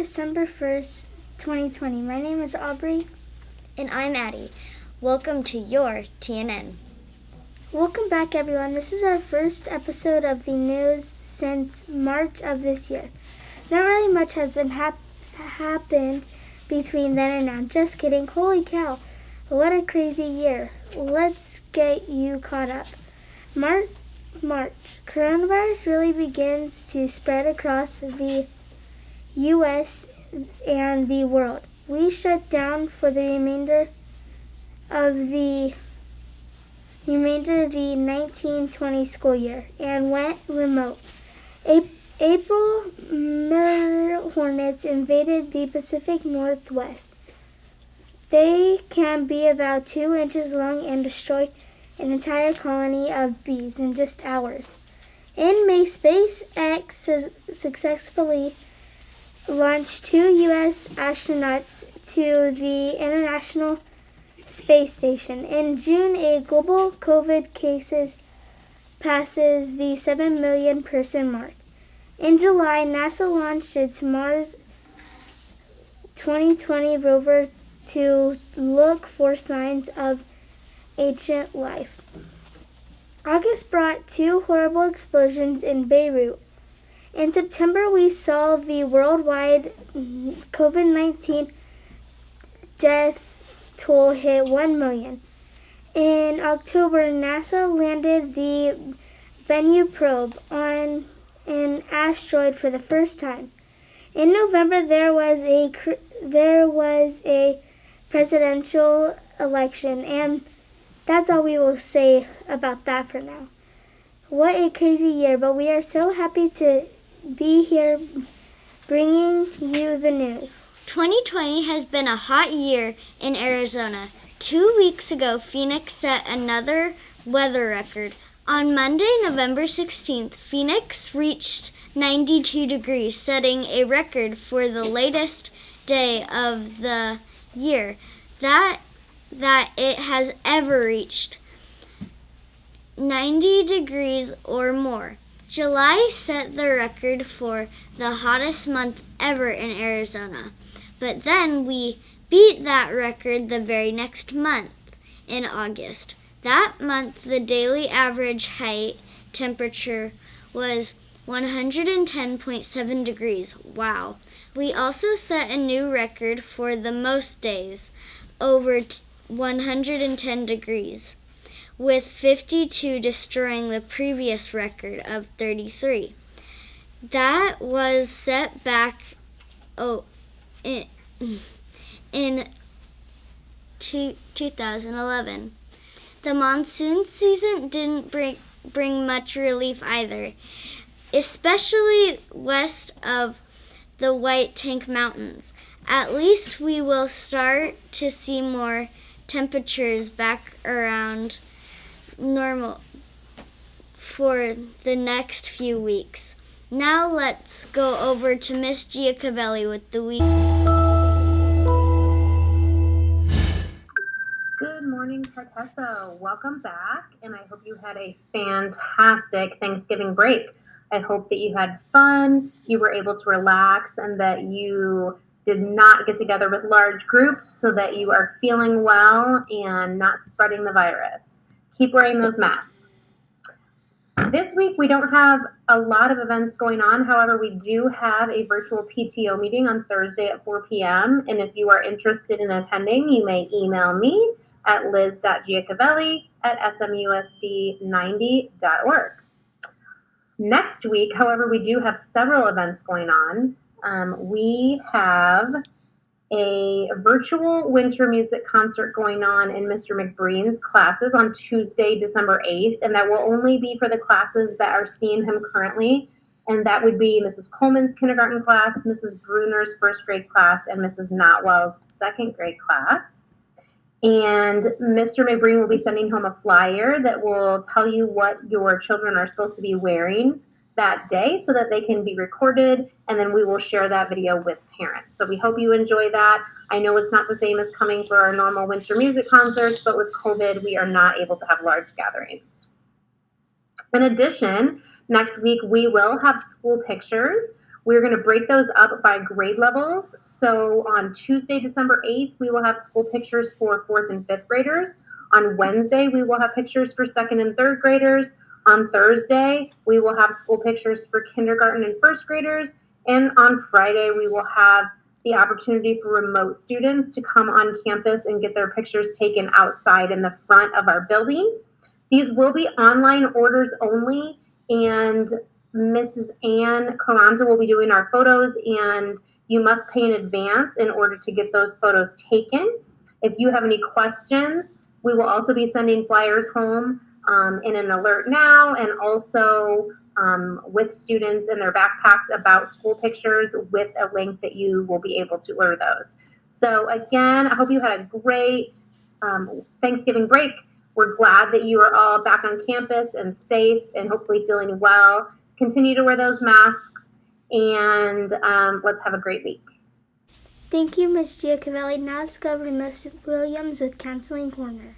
December 1st, 2020. My name is Aubrey. And I'm Addie. Welcome to your TNN. Welcome back, everyone. This is our first episode of the news since March of this year. Not really much has been happened between then and now. Just kidding. Holy cow. What a crazy year. Let's get you caught up. March. Coronavirus really begins to spread across the U.S. and the world. We shut down for the remainder of the 1920 school year and went remote. April murder hornets invaded the Pacific Northwest. They can be about 2 inches long and destroy an entire colony of bees in just hours. In May, SpaceX successfully launched 2 U.S. astronauts to the International Space Station. In June, a global COVID cases passes the 7 million person mark. In July, NASA launched its Mars 2020 rover to look for signs of ancient life. August brought 2 horrible explosions in Beirut. In September, we saw the worldwide COVID-19 death toll hit 1 million. In October, NASA landed the Bennu probe on an asteroid for the first time. In November, there was a presidential election, and that's all we will say about that for now. What a crazy year, but we are so happy to be here bringing you the news. 2020 has been a hot year in Arizona. 2 weeks ago, Phoenix set another weather record. On Monday, November 16th, Phoenix reached 92 degrees, setting a record for the latest day of the year that it has ever reached. 90 degrees or more. July set the record for the hottest month ever in Arizona. But then we beat that record the very next month, in August. That month, the daily average height temperature was 110.7 degrees. Wow. We also set a new record for the most days, over 110 degrees, with 52 destroying the previous record of 33. That was set back in 2011. The monsoon season didn't bring much relief either, especially west of the White Tank Mountains. At least we will start to see more temperatures back around normal for the next few weeks. Now let's go over to Miss Giacovelli with the week. Good morning, Cartessa. Welcome back, and I hope you had a fantastic Thanksgiving break. I hope that you had fun, you were able to relax, and that you did not get together with large groups so that you are feeling well and not spreading the virus. Keep wearing those masks. This week, we don't have a lot of events going on. However, we do have a virtual PTO meeting on Thursday at 4 p.m. And if you are interested in attending, you may email me at liz.giacovelli@smusd90.org. Next week, however, we do have several events going on. We have a virtual winter music concert going on in Mr. McBreen's classes on Tuesday, December 8th, and that will only be for the classes that are seeing him currently, and that would be Mrs. Coleman's kindergarten class, Mrs. Bruner's first grade class, and Mrs. Notwell's second grade class. And Mr. McBreen will be sending home a flyer that will tell you what your children are supposed to be wearing that day so that they can be recorded, and then we will share that video with parents. So we hope you enjoy that. I know it's not the same as coming for our normal winter music concerts, but with COVID, we are not able to have large gatherings. In addition, next week we will have school pictures. We're going to break those up by grade levels. So on Tuesday, December 8th, we will have school pictures for 4th and 5th graders. On Wednesday, we will have pictures for 2nd and 3rd graders. On Thursday, we will have school pictures for kindergarten and 1st graders. And on Friday, we will have the opportunity for remote students to come on campus and get their pictures taken outside in the front of our building. These will be online orders only, and Mrs. Ann Carranza will be doing our photos, and you must pay in advance in order to get those photos taken. If you have any questions, we will also be sending flyers home in an alert now, and also with students in their backpacks about school pictures with a link that you will be able to order those. So again, I hope you had a great Thanksgiving break. We're glad that you are all back on campus and safe and hopefully feeling well. Continue to wear those masks, and let's have a great week. Thank you, Ms. Giacomelli. Now let's go over to Ms. Williams with Counseling Corner.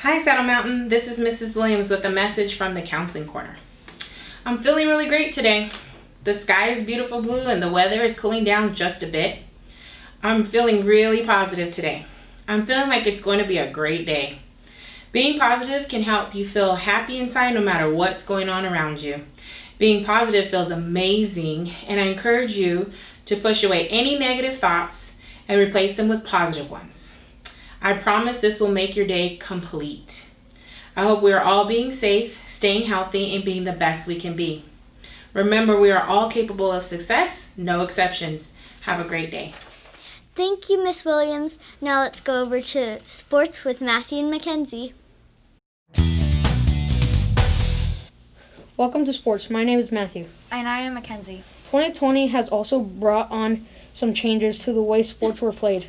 Hi, Saddle Mountain. This is Mrs. Williams with a message from the Counseling Corner. I'm feeling really great today. The sky is beautiful blue and the weather is cooling down just a bit. I'm feeling really positive today. I'm feeling like it's going to be a great day. Being positive can help you feel happy inside no matter what's going on around you. Being positive feels amazing, and I encourage you to push away any negative thoughts and replace them with positive ones. I promise this will make your day complete. I hope we are all being safe, staying healthy, and being the best we can be. Remember, we are all capable of success, no exceptions. Have a great day. Thank you, Miss Williams. Now let's go over to sports with Matthew and Mackenzie. Welcome to sports. My name is Matthew. And I am Mackenzie. 2020 has also brought on some changes to the way sports were played.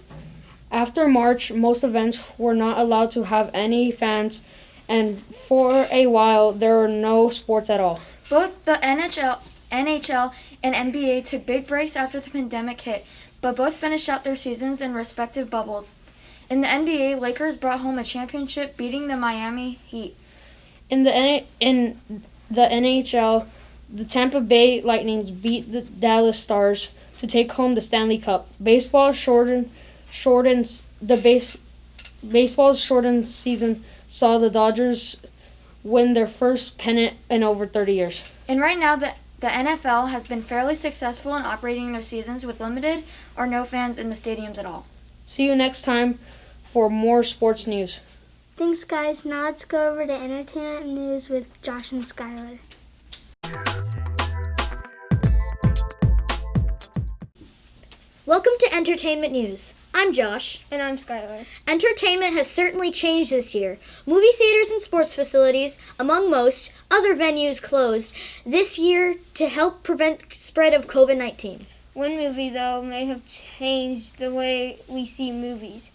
After March, most events were not allowed to have any fans, and for a while there were no sports at all. Both the NHL and NBA took big breaks after the pandemic hit, but both finished out their seasons in respective bubbles. In the NBA, Lakers brought home a championship, beating the Miami Heat. In the NHL, the Tampa Bay Lightning beat the Dallas Stars to take home the Stanley Cup. Baseball's shortened season saw the Dodgers win their first pennant in over 30 years. And right now, the NFL has been fairly successful in operating their seasons with limited or no fans in the stadiums at all. See you next time for more sports news. Thanks, guys. Now let's go over to entertainment news with Josh and Skylar. Welcome to Entertainment News. I'm Josh. And I'm Skylar. Entertainment has certainly changed this year. Movie theaters and sports facilities, among most other venues, closed this year to help prevent spread of COVID-19. One movie, though, may have changed the way we see movies.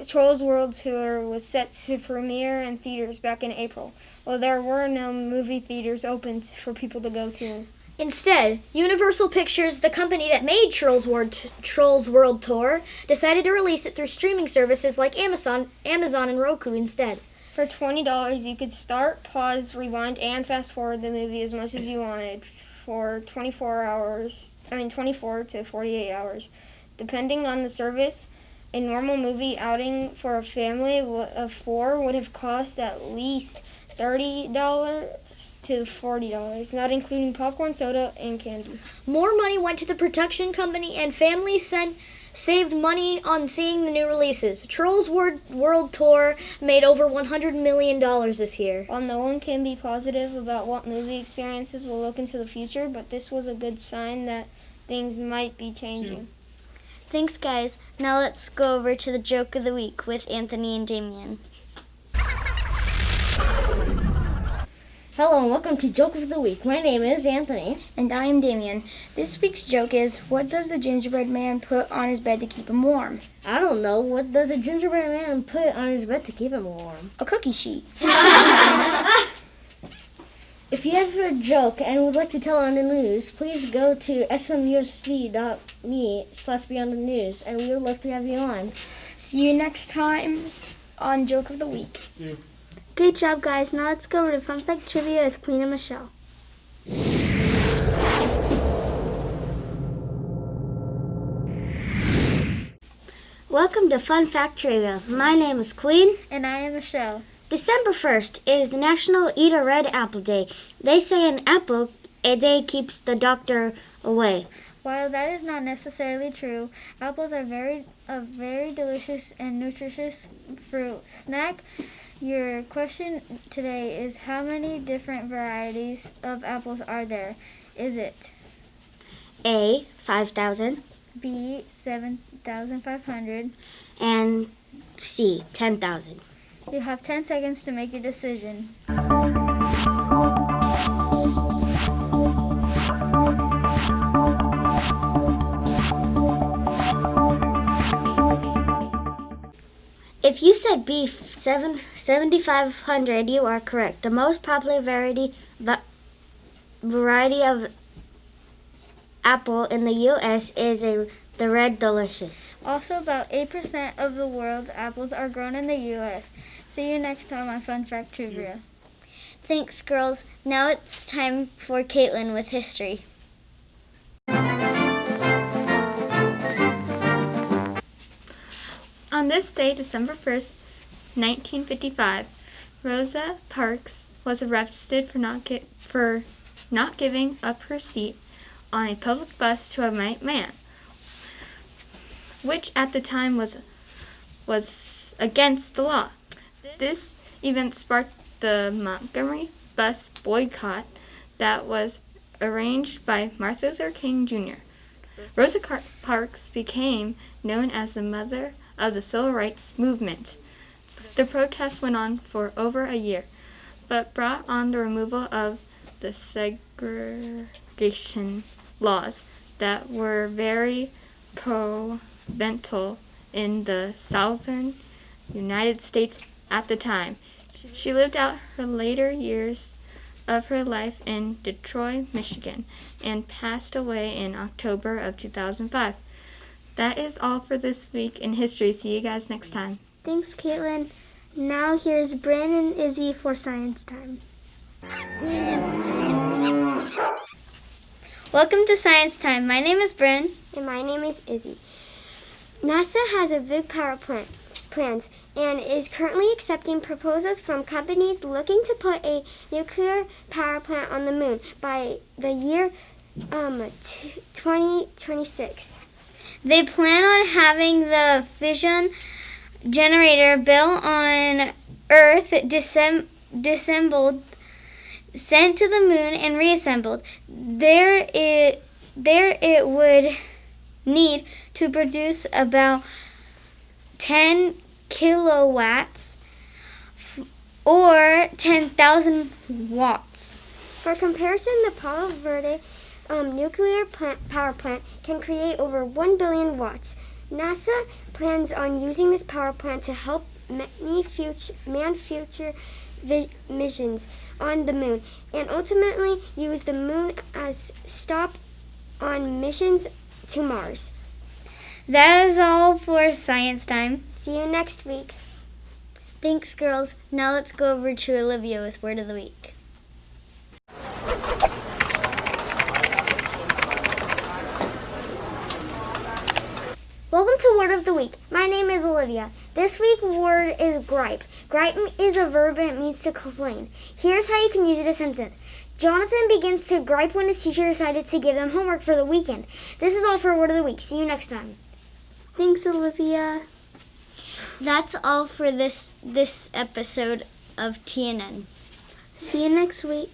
Trolls World Tour was set to premiere in theaters back in April. Well, there were no movie theaters open for people to go to. Instead, Universal Pictures, the company that made Trolls World Tour, decided to release it through streaming services like Amazon and Roku instead. For $20, you could start, pause, rewind, and fast forward the movie as much as you wanted for 24 to 48 hours. Depending on the service, a normal movie outing for a family of four would have cost at least $30 to $40, not including popcorn, soda, and candy. More money went to the production company, and families saved money on seeing the new releases. Trolls World Tour made over $100 million this year. While no one can be positive about what movie experiences will look into the future, but this was a good sign that things might be changing. Thanks, guys. Now let's go over to the joke of the week with Anthony and Damien. Hello and welcome to Joke of the Week. My name is Anthony. And I am Damien. This week's joke is, what does the gingerbread man put on his bed to keep him warm? I don't know. What does a gingerbread man put on his bed to keep him warm? A cookie sheet. If you have a joke and would like to tell on the news, please go to smusd.me/beyond the news, and we would love to have you on. See you next time on Joke of the Week. Great job, guys. Now let's go over to Fun Fact Trivia with Queen and Michelle. Welcome to Fun Fact Trivia. My name is Queen. And I am Michelle. December 1st is National Eat a Red Apple Day. They say an apple a day keeps the doctor away. While that is not necessarily true, apples are a very delicious and nutritious fruit snack. Your question today is, how many different varieties of apples are there? Is it A, 5,000, B, 7,500? and C, 10,000. You have 10 seconds to make your decision. If you said B, 7,500, you are correct. The most popular variety of apple in the U.S. is the Red Delicious. Also, about 8% of the world's apples are grown in the U.S. See you next time on Fun Fact Trivia. Thanks, girls. Now it's time for Caitlin with history. On this day, December 1st, 1955, Rosa Parks was arrested for not giving up her seat on a public bus to a white man, which at the time was against the law. This event sparked the Montgomery bus boycott that was arranged by Martin Luther King Jr. Rosa Parks became known as the mother of the civil rights movement. The protests went on for over a year, but brought on the removal of the segregation laws that were very prevalent in the southern United States at the time. She lived out her later years of her life in Detroit, Michigan, and passed away in October of 2005. That is all for this week in history. See you guys next time. Thanks, Caitlin. Now here's Bryn and Izzy for Science Time. Welcome to Science Time. My name is Bryn. And my name is Izzy. NASA has a big power plans and is currently accepting proposals from companies looking to put a nuclear power plant on the moon by the year 2026. They plan on having the fission generator built on Earth, disassembled, sent to the moon, and reassembled. There it would need to produce about 10 kilowatts or 10,000 watts. For comparison, the Palo Verde nuclear power plant can create over 1 billion watts. NASA plans on using this power plant to help many future missions on the moon, and ultimately use the moon as stop on missions to Mars. That is all for Science Time. See you next week. Thanks, girls. Now let's go over to Olivia with Word of the Week. Welcome to Word of the Week. My name is Olivia. This week's word is gripe. Gripe is a verb and it means to complain. Here's how you can use it in a sentence. Jonathan begins to gripe when his teacher decided to give them homework for the weekend. This is all for Word of the Week. See you next time. Thanks, Olivia. That's all for this episode of TNN. See you next week.